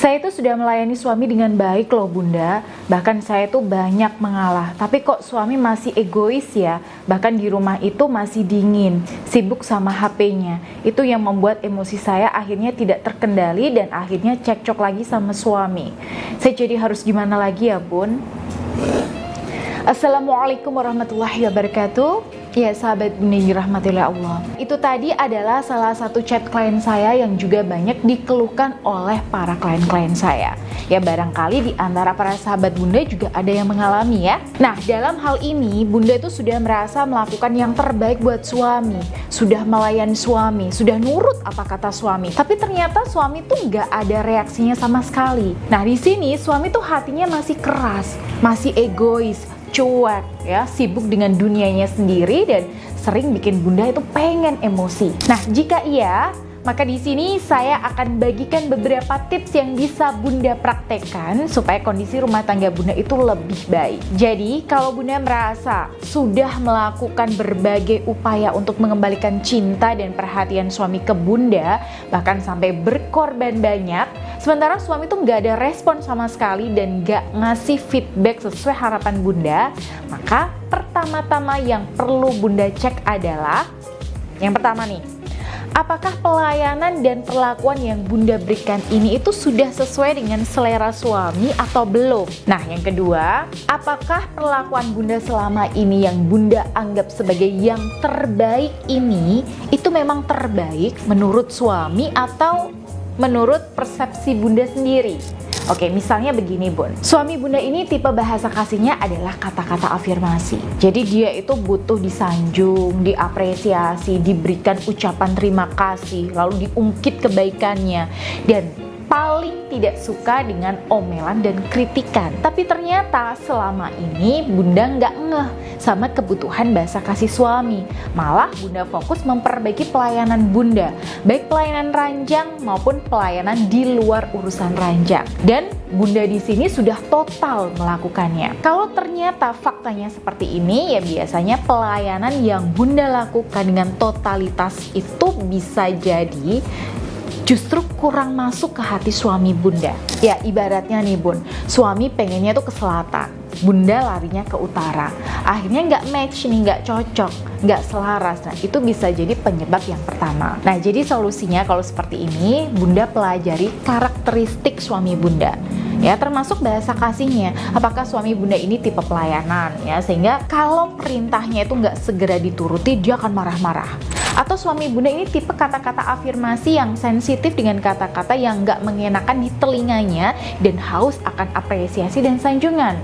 Saya itu sudah melayani suami dengan baik loh bunda. Bahkan saya itu banyak mengalah. Tapi kok suami masih egois ya. Bahkan di rumah itu masih dingin, sibuk sama HP-nya. Itu yang membuat emosi saya akhirnya tidak terkendali dan akhirnya cekcok lagi sama suami. Saya jadi harus gimana lagi ya bun? Assalamualaikum warahmatullahi wabarakatuh. Ya sahabat bunda yang dirahmati oleh Allah. Itu tadi adalah salah satu chat klien saya yang juga banyak dikeluhkan oleh para klien-klien saya. Ya barangkali di antara para sahabat bunda juga ada yang mengalami ya. Nah dalam hal ini bunda itu sudah merasa melakukan yang terbaik buat suami. Sudah melayani suami, sudah nurut apa kata suami. Tapi ternyata suami tuh nggak ada reaksinya sama sekali. Nah di sini suami tuh hatinya masih keras, masih egois, cuek ya, sibuk dengan dunianya sendiri dan sering bikin bunda itu pengen emosi. Nah, jika iya, maka di sini saya akan bagikan beberapa tips yang bisa bunda praktekkan supaya kondisi rumah tangga bunda itu lebih baik. Jadi, kalau bunda merasa sudah melakukan berbagai upaya untuk mengembalikan cinta dan perhatian suami ke bunda, bahkan sampai berkorban banyak, sementara suami tuh nggak ada respon sama sekali dan nggak ngasih feedback sesuai harapan bunda, maka pertama-tama yang perlu bunda cek adalah yang pertama nih, apakah pelayanan dan perlakuan yang bunda berikan ini itu sudah sesuai dengan selera suami atau belum? Nah yang kedua, apakah perlakuan bunda selama ini yang bunda anggap sebagai yang terbaik ini itu memang terbaik menurut suami atau menurut persepsi bunda sendiri? Oke, misalnya begini bun, suami bunda ini tipe bahasa kasihnya adalah kata-kata afirmasi. Jadi dia itu butuh disanjung, diapresiasi, diberikan ucapan terima kasih, lalu diungkit kebaikannya, dan paling tidak suka dengan omelan dan kritikan. Tapi ternyata selama ini bunda nggak ngeh sama kebutuhan bahasa kasih suami. Malah bunda fokus memperbaiki pelayanan bunda, baik pelayanan ranjang maupun pelayanan di luar urusan ranjang. Dan bunda di sini sudah total melakukannya. Kalau ternyata faktanya seperti ini, ya biasanya pelayanan yang bunda lakukan dengan totalitas itu bisa jadi justru kurang masuk ke hati suami bunda. Ya ibaratnya nih bun, suami pengennya tuh ke selatan, bunda larinya ke utara. Akhirnya nggak match nih, nggak cocok, nggak selaras. Nah itu bisa jadi penyebab yang pertama. Nah jadi solusinya kalau seperti ini, bunda pelajari karakteristik suami bunda. Ya termasuk bahasa kasihnya, apakah suami bunda ini tipe pelayanan ya, sehingga kalau perintahnya itu nggak segera dituruti dia akan marah-marah. Atau suami bunda ini tipe kata-kata afirmasi yang sensitif dengan kata-kata yang nggak mengenakan di telinganya dan haus akan apresiasi dan sanjungan.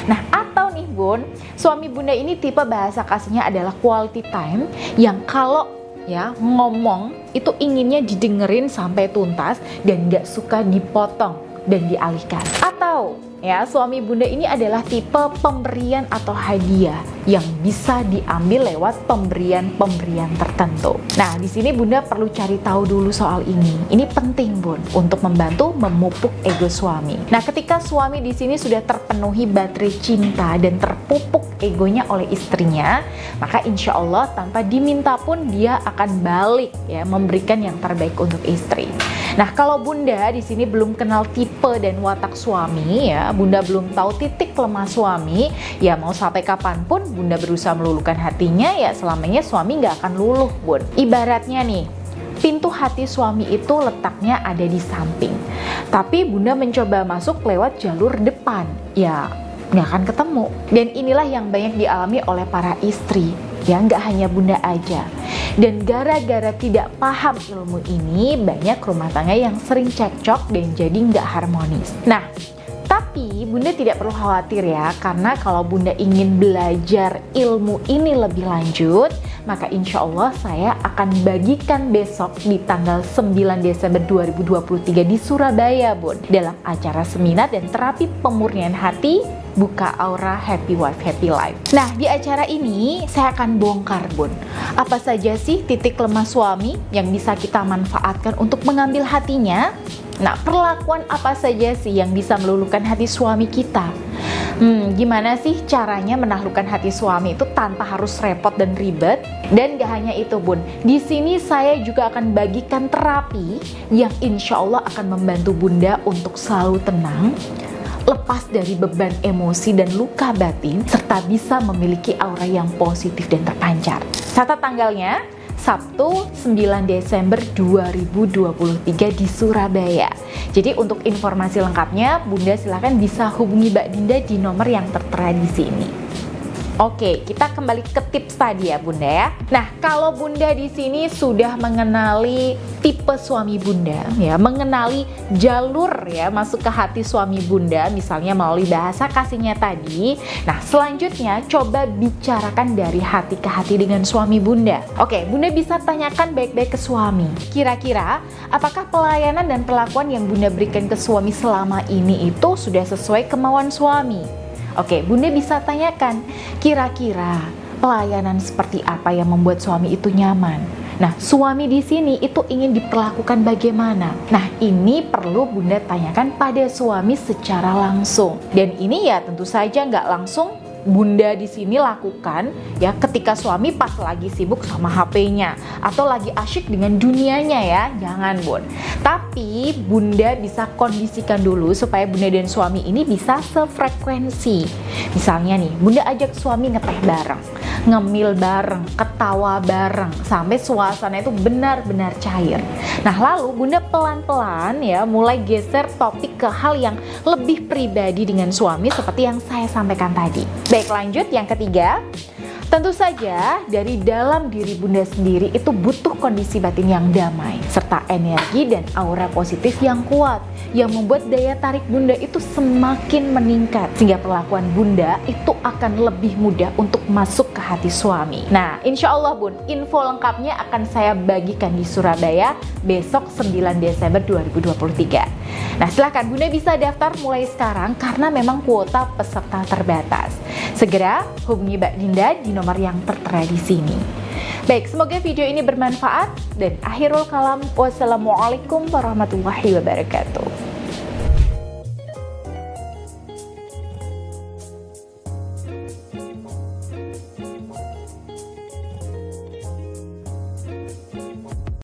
Nah atau nih bun, suami bunda ini tipe bahasa kasihnya adalah quality time yang kalau ya ngomong itu inginnya didengerin sampai tuntas dan nggak suka dipotong dan dialihkan. Atau ya suami bunda ini adalah tipe pemberian atau hadiah yang bisa diambil lewat pemberian tertentu. Nah di sini bunda perlu cari tahu dulu soal ini. Ini penting bun untuk membantu memupuk ego suami. Nah ketika suami di sini sudah terpenuhi baterai cinta dan terpupuk egonya oleh istrinya, maka insya Allah tanpa diminta pun dia akan balik ya memberikan yang terbaik untuk istri. Nah kalau bunda di sini belum kenal tipe dan watak suami ya, bunda belum tahu titik lemah suami, ya mau sampai kapanpun bunda berusaha meluluhkan hatinya, ya selamanya suami nggak akan luluh bun. Ibaratnya nih, pintu hati suami itu letaknya ada di samping, tapi bunda mencoba masuk lewat jalur depan, ya nggak akan ketemu. Dan inilah yang banyak dialami oleh para istri, ya nggak hanya bunda aja. Dan gara-gara tidak paham ilmu ini, banyak rumah tangga yang sering cekcok dan jadi nggak harmonis. Nah, tapi bunda tidak perlu khawatir ya, karena kalau bunda ingin belajar ilmu ini lebih lanjut, maka insya Allah saya akan bagikan besok di tanggal 9 Desember 2023 di Surabaya bun, dalam acara seminar dan terapi pemurnian hati, buka aura happy wife happy life. Nah di acara ini saya akan bongkar bun, apa saja sih titik lemah suami yang bisa kita manfaatkan untuk mengambil hatinya. Nah perlakuan apa saja sih yang bisa meluluhkan hati suami kita. Gimana sih caranya menaklukkan hati suami itu tanpa harus repot dan ribet? Dan gak hanya itu Bun, di sini saya juga akan bagikan terapi yang insya Allah akan membantu Bunda untuk selalu tenang, lepas dari beban emosi dan luka batin, serta bisa memiliki aura yang positif dan terpancar. Catat tanggalnya, Sabtu 9 Desember 2023 di Surabaya. Jadi untuk informasi lengkapnya, Bunda silahkan bisa hubungi Mbak Dinda di nomor yang tertera di sini. Oke, kita kembali ke tips tadi ya Bunda ya. Nah, kalau Bunda di sini sudah mengenali tipe suami Bunda ya, mengenali jalur ya masuk ke hati suami Bunda, misalnya melalui bahasa kasihnya tadi. Nah, selanjutnya coba bicarakan dari hati ke hati dengan suami Bunda. Oke, Bunda bisa tanyakan baik-baik ke suami. Kira-kira apakah pelayanan dan perlakuan yang Bunda berikan ke suami selama ini itu sudah sesuai kemauan suami? Oke, Bunda bisa tanyakan, kira-kira pelayanan seperti apa yang membuat suami itu nyaman? Nah, suami di sini itu ingin diperlakukan bagaimana? Nah, ini perlu Bunda tanyakan pada suami secara langsung. Dan ini ya tentu saja nggak langsung Bunda di sini lakukan ya ketika suami pas lagi sibuk sama HP-nya atau lagi asyik dengan dunianya ya, jangan Bun. Tapi Bunda bisa kondisikan dulu supaya Bunda dan suami ini bisa sefrekuensi. Misalnya nih, Bunda ajak suami ngeteh bareng, ngemil bareng, ketawa bareng sampai suasana itu benar-benar cair. Nah, lalu Bunda pelan-pelan ya mulai geser topik ke hal yang lebih pribadi dengan suami seperti yang saya sampaikan tadi. Baik, lanjut yang ketiga. Tentu saja dari dalam diri Bunda sendiri itu butuh kondisi batin yang damai serta energi dan aura positif yang kuat yang membuat daya tarik Bunda itu semakin meningkat sehingga perlakuan Bunda itu akan lebih mudah untuk masuk ke hati suami. Nah, insya Allah Bun, info lengkapnya akan saya bagikan di Surabaya besok 9 Desember 2023. Nah, silahkan Bunda bisa daftar mulai sekarang karena memang kuota peserta terbatas. Segera hubungi Mbak Dinda di nomor yang tertera di sini. Baik, semoga video ini bermanfaat dan akhirul kalam, wassalamualaikum warahmatullahi wabarakatuh.